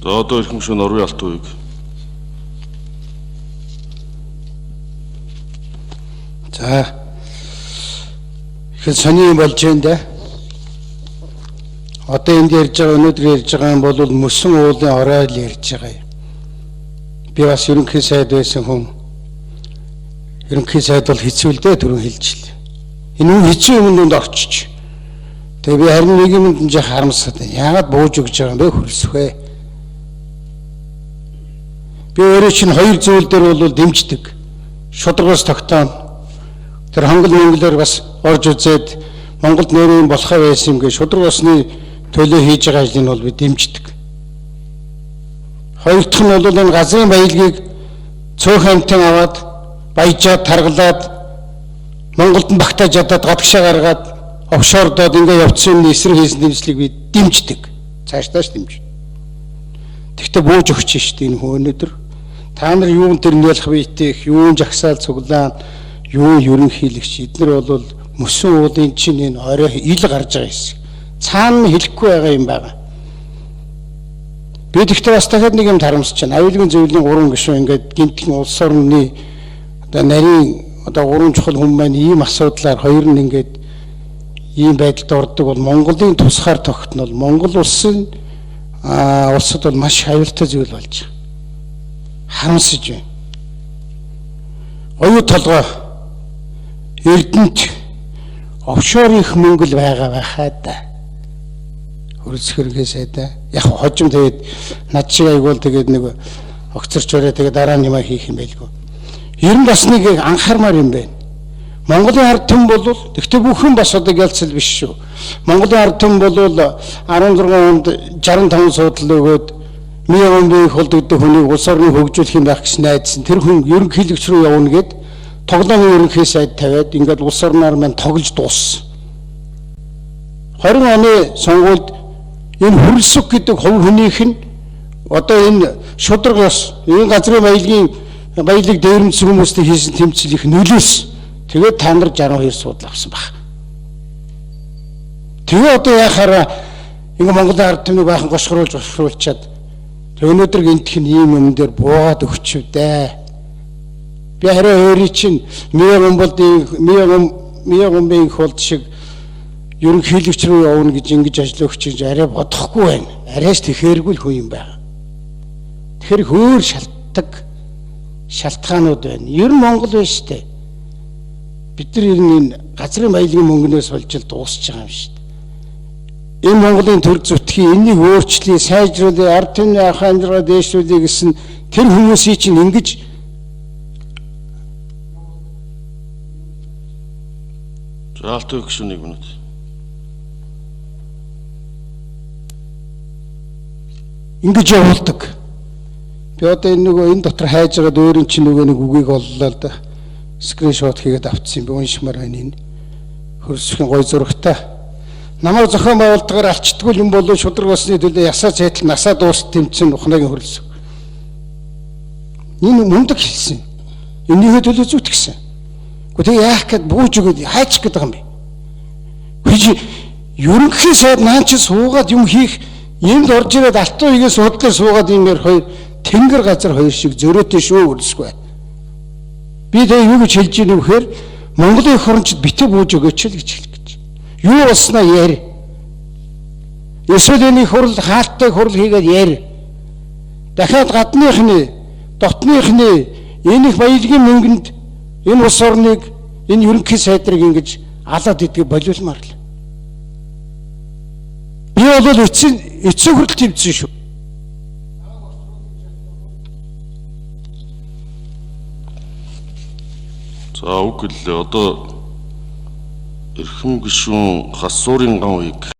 За одоо ирэх мөшөө Норвын Алтан үеиг. За. Их сони юм болж байна да. Одоо энд ярьж байгаа өнөөдөр ярьж байгаа юм бол мөсөн уулын орой л ярьж байгаа юм. Би бас ерөнхий сайд байсан хүн. Ерөнхий сайд бол хэцүүлдэ түрүүн хэлжлээ. Энэ үн хэцүү юмд орчиж. Тэгээ би харин нэг юмд жаа харамсаад байна. Яагаад бууж өгч байгаа юм бэ хөрсвэ? Би өөрөө чинь хоёр зүйл дээр бол дэмждэг. Шударгаас тогтооно. Тэр хонгол монголоор бас орж үзээд Монголд нэрийн болохоо байсан юм гээ шударгаасны төлөө хийж байгаа ажлыг бол би дэмждэг. Хоёр дахь нь бол энэ газрын баялагийг цөөхөн амтан аваад баяжаад таргалаад Монголд нь багтааж ядаад гадагшаа гаргаад офшордод ингээ явцсан юм эсрэг хийсэн дэмжлэгийг би дэмждэг. Цаашдаа дэмжинэ. Тэгтээ бууж өгч штэ энэ хүн өнөдөр та нар юун дээр нэлэх бийтэх, юун жагсаал цуглаан, юун ерөнхийлөгч эдгээр бол мөсөн уулын чинь энэ орой ил гарч байгаа хэсэг. Цаана хэлэхгүй байгаа юм байна. Би тэгтээ бас дахиад нэг юм харамсаж байна. Аюулгүй зөвлөлийн 3 гишүүн ингээд гинтхэн улс орны одоо нарийн одоо 3 чухал хүн маань ийм асуудлаар хоёр нь ингээд ийм байдалд ордог бол Монголын тусгаар тогтнол Монгол улсын улсад бол маш аюултай зүйл болж байгаа. Харамсаж байна. Оюу толгой Эрдэнэт офшор их мөнгө л байгаа байхаа да. Хөрсгөргээ сайдаа. Яг хожим тэгээд над шиг айгуул тэгээд нэг огцорч өрөө тэгээд дараа нь юм хийх юм байлгүй. Ер нь бас нэг анхаармаар юм байна. Монголын ард түмэн бол тэгтээ бүхэн бас одоо ялцал биш шүү. Монголын ард түмэн бол 16 онд 65 суудлал өгөөд Миягомбыг холдогдох хүнийг улс орны хөгжүүлэх юм байх гэж найдсан. Тэр хүн ерөнхийлөгч рүү явна гэд тоглоомын ерөнхий сайд тавиад ингээд улс орноор маань тоглож дууссан. 20 оны сонгуульд энэ хөрөлсөг гэдэг хувь хүнийх нь одоо энэ шударгаас энэ газрын баялаг дээрэмдсэн хүмүүстэй хийсэн тэмцэл их нөлөөс. Тэгээд та нар 62 суудлаа авсан баг. Тэгээ одоо яхаараа ингээ Монголын ард түмнийг баахан гошгоруулчаад өнөөдөр гинтхэн ийм юм дээр буугаад өгчв дээ. Би хараа өөрийн чинь Миягомбын холд шиг ерөнхийлөгч рүү явна гэж ингэж ажил өгч гэж арай бодохгүй байна. Арайш тэхээргүй л хүн юм байна. Тэгэхээр хөөр шалтгаанууд байна. Ер нь Монгол байна шүү дээ. Бид нар энэ газрын баялагын мөнгнөөс болж дуусч байгаа юм шүү дээ. Энэ Монголын төр зүтгий энийг өөрчлөе, сайжруулъя, ард түмний арга хамжиргаа дээшлүүлье гэсэн тэр хүмүүсийн чинь ингэж Алтан үеиг шүү 1 минут. ингэж явуулдаг. Би одоо энэ дотор хайж байгаад өөрийн чинь нэг үгийг оллоо л да. Скриншот хийгээд авчихсан би уншмаар байна энэ. Хөрсөхийн гой зурагтай. Намайг зохион байгуулалтаар алчдаггүй юм болов шударгаасны төлөө ясаа цайтал насаа дууст тэмцэн ухнагийн хөрөлсөг. Энэ мундаг хэлсэн. Энийхээ төлөө зүт гисэн. Гэхдээ яах гээд бууж өгöd хайчих гээд байгаа юм бэ? Хич ерөнхий сайд наан чи суугаад юм хийх энд орж ирээд алтан үеийн судлаар суугаад юмэр хоёр тэнгэр газар хоёр шиг зөрөөтэй шүү үрсгүй. Би тэгээ юу гэж хэлж ийм вэхээр Монголын хорончд битээ бууж өгөөч л гэж хэлэх гэж. Юу болсноо яар. Эсвэл энэ хурал хаалттай хурал хийгээд яар. Дахиад гадныхны, дотныхны энэ их баялагын мөнгөнд энэ улс орныг энэ ерөнхий сайдрыг ингэж алаад идэх болиулмаар л. Би бол эцэг хүртэл тэмцсэн шүү. За үг л одоо эрхэм гишүүн Хасуурын ган үеиг